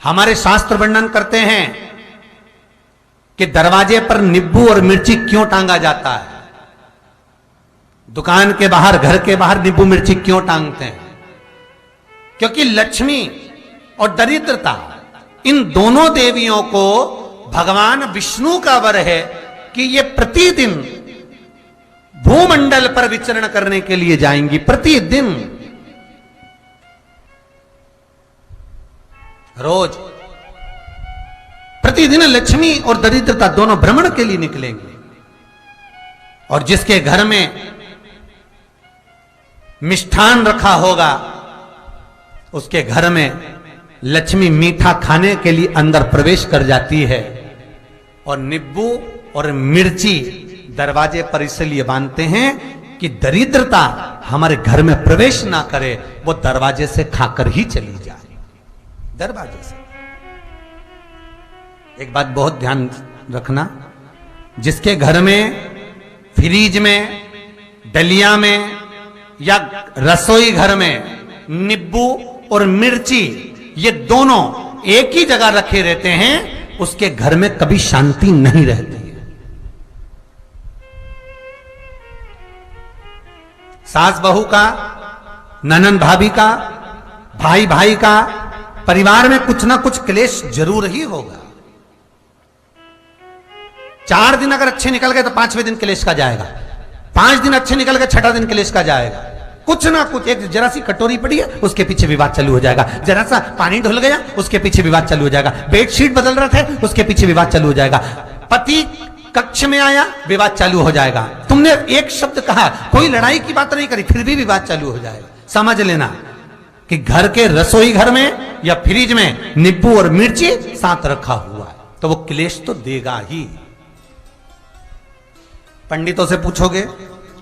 हमारे शास्त्र वर्णन करते हैं कि दरवाजे पर नींबू और मिर्ची क्यों टांगा जाता है। दुकान के बाहर, घर के बाहर नींबू मिर्ची क्यों टांगते हैं? क्योंकि लक्ष्मी और दरिद्रता, इन दोनों देवियों को भगवान विष्णु का वर है कि ये प्रतिदिन भूमंडल पर विचरण करने के लिए जाएंगी। प्रतिदिन, रोज, प्रतिदिन लक्ष्मी और दरिद्रता दोनों भ्रमण के लिए निकलेंगे। और जिसके घर में मिष्ठान रखा होगा, उसके घर में लक्ष्मी मीठा खाने के लिए अंदर प्रवेश कर जाती है। और नींबू और मिर्ची दरवाजे पर इसलिए बांधते हैं कि दरिद्रता हमारे घर में प्रवेश ना करे, वो दरवाजे से खाकर ही चली जाए। दरवाजे से। एक बात बहुत ध्यान रखना, जिसके घर में फ्रिज में, डलिया में या रसोई घर में नींबू और मिर्ची ये दोनों एक ही जगह रखे रहते हैं, उसके घर में कभी शांति नहीं रहती है। सास बहू का, ननंद भाभी का, भाई भाई का, परिवार में कुछ ना कुछ क्लेश जरूर ही होगा। 4 दिन अगर अच्छे निकल गए तो 5वें दिन क्लेश का जाएगा। 5 दिन अच्छे निकल गए, 6ठा दिन क्लेश का जाएगा। कुछ ना कुछ, एक जरा सी कटोरी पड़ी है उसके पीछे विवाद चालू हो जाएगा, जरा सा पानी ढुल गया उसके पीछे विवाद चालू हो जाएगा, बेडशीट बदल रहे थे उसके पीछे विवाद चालू हो जाएगा, पति कक्ष में आया विवाद चालू हो जाएगा। तुमने एक शब्द कहा, कोई लड़ाई की बात नहीं करी, फिर भी विवाद चालू हो जाएगा। समझ लेना कि घर के रसोई घर में या फ्रिज में नींबू और मिर्ची साथ रखा हुआ है तो वो क्लेश तो देगा ही। पंडितों से पूछोगे,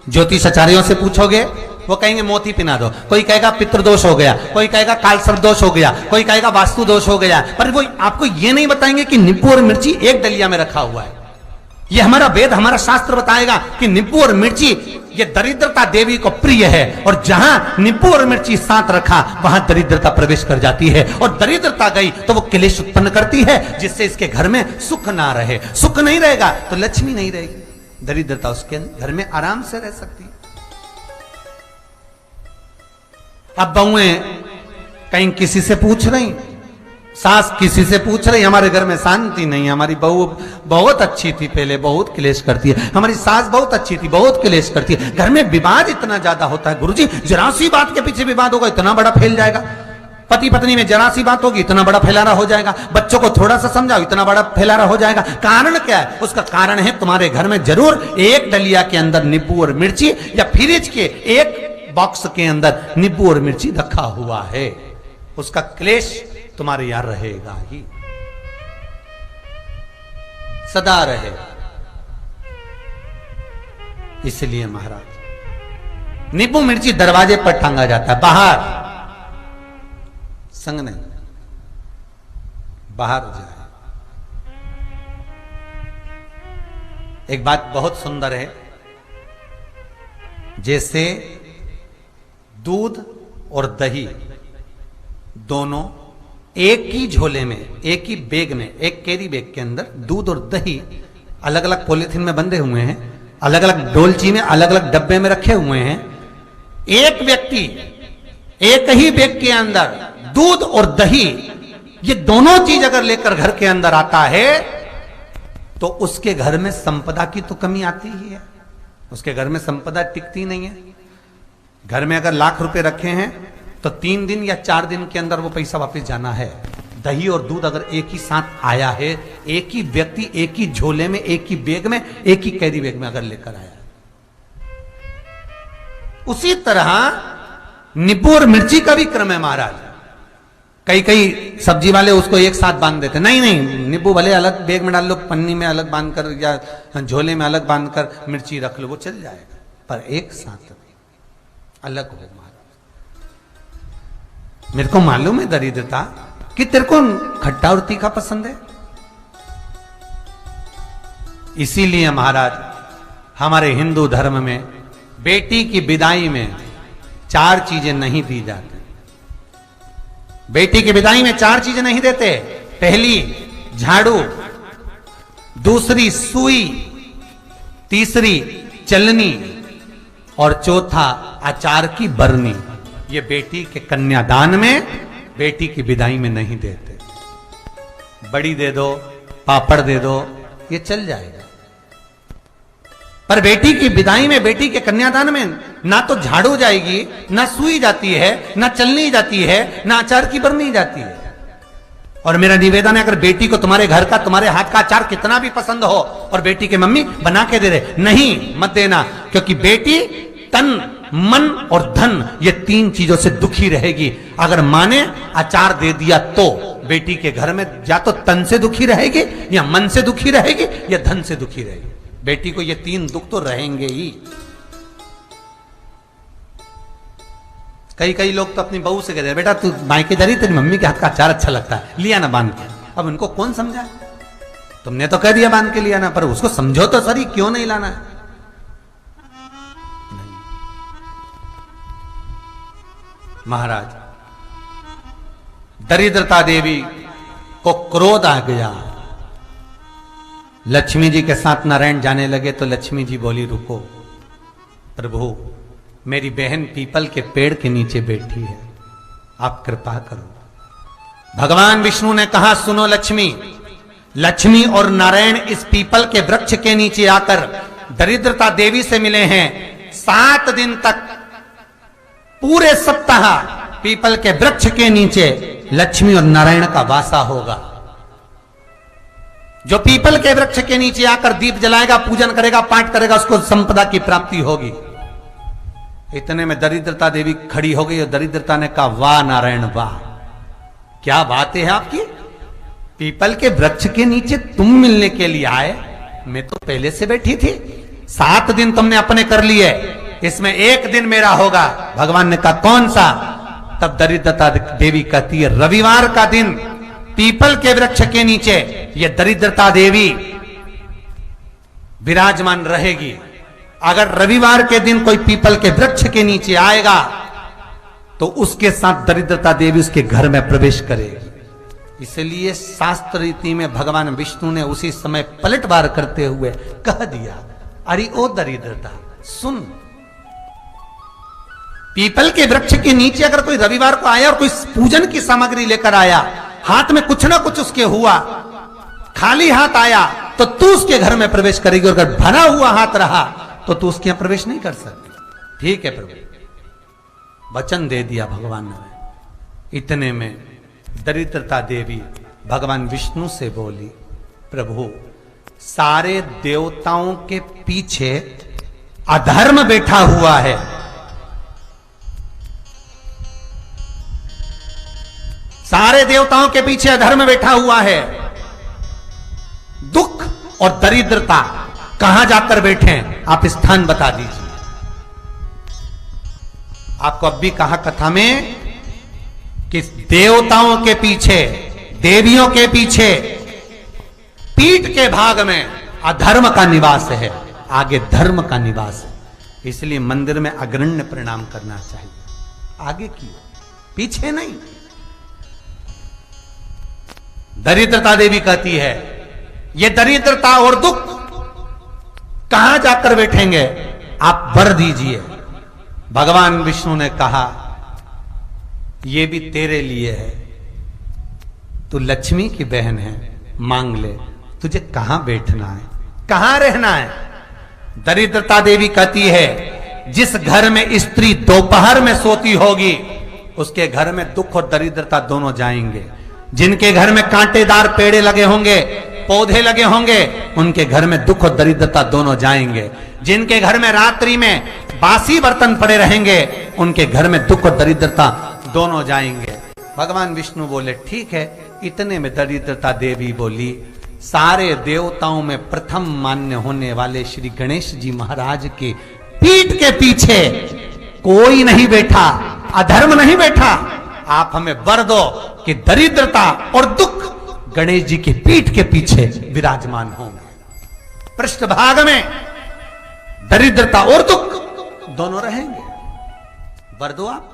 ज्योतिषाचार्यों से पूछोगे, वो कहेंगे मोती पिना दो, कोई कहेगा पितृदोष हो गया, कोई कहेगा काल सर्प दोष हो गया, कोई कहेगा वास्तु दोष हो गया, पर वो आपको ये नहीं बताएंगे कि नींबू और मिर्ची एक डलिया में रखा हुआ है। ये हमारा वेद, हमारा शास्त्र बताएगा कि नींबू और मिर्ची ये दरिद्रता देवी को प्रिय है, और जहां नींबू और मिर्ची साथ रखा वहां दरिद्रता प्रवेश कर जाती है, और दरिद्रता गई तो वो क्लेश उत्पन्न करती है, जिससे इसके घर में सुख ना रहे। सुख नहीं रहेगा तो लक्ष्मी नहीं रहेगी, दरिद्रता उसके घर में आराम से रह सकती है। अब बहुएं कहीं किसी से पूछ रही, सास किसी से पूछ रही, हमारे घर में शांति नहीं, हमारी बहू बहुत अच्छी थी पहले, बहुत क्लेश करती है, हमारी सास बहुत अच्छी थी, बहुत क्लेश करती है, घर में विवाद इतना ज्यादा होता है। गुरुजी, जरा सी बात के पीछे विवाद होगा इतना बड़ा फैल जाएगा, पति पत्नी में जरा सी बात होगी इतना बड़ा फैलाना हो जाएगा, बच्चों को थोड़ा सा समझाओ इतना बड़ा फैलाना हो जाएगा। कारण क्या है? उसका कारण है तुम्हारे घर में जरूर एक डलिया के अंदर नींबू और मिर्ची या फ्रिज के एक बॉक्स के अंदर नींबू और मिर्ची रखा हुआ है, उसका क्लेश तुम्हारे यार रहेगा ही, सदा रहेगा। इसलिए महाराज नींबू मिर्ची दरवाजे पर टांगा जाता है, बाहर संग नहीं, बाहर जाए। एक बात बहुत सुंदर है, जैसे दूध और दही दोनों एक ही झोले में, एक ही बैग में, एक कैरी बैग के अंदर दूध और दही अलग अलग पॉलिथीन में बंधे हुए हैं, अलग अलग डोलची में, अलग अलग डब्बे में रखे हुए हैं। एक व्यक्ति एक ही बैग के अंदर दूध और दही ये दोनों चीज अगर लेकर घर के अंदर आता है तो उसके घर में संपदा की तो कमी आती ही है, उसके घर में संपदा टिकती नहीं है। घर में अगर लाख रुपए रखे हैं तो 3 दिन या 4 दिन के अंदर वो पैसा वापस जाना है। दही और दूध अगर एक ही साथ आया है, एक ही व्यक्ति एक ही झोले में, एक ही बैग में, एक ही कैरी बैग में अगर लेकर आया, उसी तरह नींबू और मिर्ची का भी क्रम है महाराज। कई कई सब्जी वाले उसको एक साथ बांध देते, नहीं नहीं, नींबू भले अलग बैग में डाल लो, पन्नी में अलग बांधकर या झोले में अलग बांधकर मिर्ची रख लो, वो चल जाएगा, पर एक साथ अलग हो। मेरे को मालूम है दरिद्रता कि तेरे को खट्टा और तीखा पसंद है, इसीलिए महाराज हमारे हिंदू धर्म में बेटी की विदाई में 4 चीजें नहीं दी जाती। बेटी की विदाई में 4 चीजें नहीं देते। पहली झाड़ू, दूसरी सुई, तीसरी चलनी और चौथा अचार की बरनी। ये बेटी के कन्यादान में, बेटी की विदाई में नहीं देते। बड़ी दे दो, पापड़ दे दो, ये चल जाएगा, पर बेटी की विदाई में, बेटी के कन्यादान में ना तो झाड़ू जाएगी, ना सुई जाती है, ना चलनी जाती है, ना अचार की बरनी जाती है। और मेरा निवेदन है, अगर बेटी को तुम्हारे घर का, तुम्हारे हाथ का अचार कितना भी पसंद हो और बेटी के मम्मी बना के दे रहे, नहीं, मत देना, क्योंकि बेटी तन, मन और धन, ये 3 चीजों से दुखी रहेगी। अगर माँ ने अचार दे दिया तो बेटी के घर में या तो तन से दुखी रहेगी, या मन से दुखी रहेगी, या धन से दुखी रहेगी। बेटी को ये 3 दुख तो रहेंगे ही। कई लोग तो अपनी बहू से कहते हैं, बेटा तू मायके जा रही, तेरी मम्मी के हाथ का अचार अच्छा लगता है, लिया ना बांध के। अब उनको कौन समझा? तुमने तो कह दिया बांध के लिया ना, पर उसको समझो तो सही, क्यों नहीं लाना है? महाराज, दरिद्रता देवी को क्रोध आ गया। लक्ष्मी जी के साथ नारायण जाने लगे तो लक्ष्मी जी बोली, रुको प्रभु, मेरी बहन पीपल के पेड़ के नीचे बैठी है, आप कृपा करो। भगवान विष्णु ने कहा, सुनो लक्ष्मी, लक्ष्मी और नारायण इस पीपल के वृक्ष के नीचे आकर दरिद्रता देवी से मिले हैं। 7 दिन तक, पूरे सप्ताह पीपल के वृक्ष के नीचे लक्ष्मी और नारायण का वासा होगा। जो पीपल के वृक्ष के नीचे आकर दीप जलाएगा, पूजन करेगा, पाठ करेगा, उसको संपदा की प्राप्ति होगी। इतने में दरिद्रता देवी खड़ी हो गई और दरिद्रता ने कहा, वाह नारायण वाह, क्या बात है आपकी, पीपल के वृक्ष के नीचे तुम मिलने के लिए आए, मैं तो पहले से बैठी थी। 7 दिन तुमने अपने कर लिए, इसमें 1 दिन मेरा होगा। भगवान ने कहा, कौन सा? तब दरिद्रता देवी कहती है, रविवार का दिन पीपल के वृक्ष के नीचे ये दरिद्रता देवी विराजमान रहेगी। अगर रविवार के दिन कोई पीपल के वृक्ष के नीचे आएगा तो उसके साथ दरिद्रता देवी उसके घर में प्रवेश करेगी। इसलिए शास्त्र रीति में भगवान विष्णु ने उसी समय पलटवार करते हुए कह दिया, अरे ओ दरिद्रता सुन, पीपल के वृक्ष के नीचे अगर कोई रविवार को आया और कोई पूजन की सामग्री लेकर आया, हाथ में कुछ ना कुछ उसके हुआ, खाली हाथ आया, तो तू उसके घर में प्रवेश करेगी, और अगर भरा हुआ हाथ रहा तो तू उसके यहां प्रवेश नहीं कर सकती। ठीक है प्रभु, वचन दे दिया भगवान ने। इतने में दरिद्रता देवी भगवान विष्णु से बोली, प्रभु सारे देवताओं के पीछे अधर्म बैठा हुआ है, सारे देवताओं के पीछे अधर्म बैठा हुआ है, दुख और दरिद्रता कहां जाकर बैठे हैं, आप स्थान बता दीजिए। आपको अब भी कहा कथा में कि देवताओं के पीछे, देवियों के पीछे, पीठ के भाग में अधर्म का निवास है, आगे धर्म का निवास है। इसलिए मंदिर में अग्रण्य प्रणाम करना चाहिए, आगे क्यों, पीछे नहीं। दरिद्रता देवी कहती है, ये दरिद्रता और दुख कहां जाकर बैठेंगे, आप वर दीजिए। भगवान विष्णु ने कहा, ये भी तेरे लिए है, तू लक्ष्मी की बहन है, मांग ले, तुझे कहां बैठना है, कहां रहना है। दरिद्रता देवी कहती है, जिस घर में स्त्री दोपहर में सोती होगी उसके घर में दुख और दरिद्रता दोनों जाएंगे। जिनके घर में कांटेदार पेड़े लगे होंगे, पौधे लगे होंगे, उनके घर में दुख और दरिद्रता दोनों जाएंगे। जिनके घर में रात्रि में बासी बर्तन पड़े रहेंगे, उनके घर में दुख और दरिद्रता दोनों जाएंगे। भगवान विष्णु बोले, ठीक है। इतने में दरिद्रता देवी बोली, सारे देवताओं में प्रथम मान्य होने वाले श्री गणेश जी महाराज के पीठ के पीछे कोई नहीं बैठा, अधर्म नहीं बैठा। आप हमें वर दो कि दरिद्रता और दुख गणेश जी की पीठ के पीछे विराजमान होंगे, पृष्ठभाग में दरिद्रता और दुख दोनों रहेंगे, वर दो आप।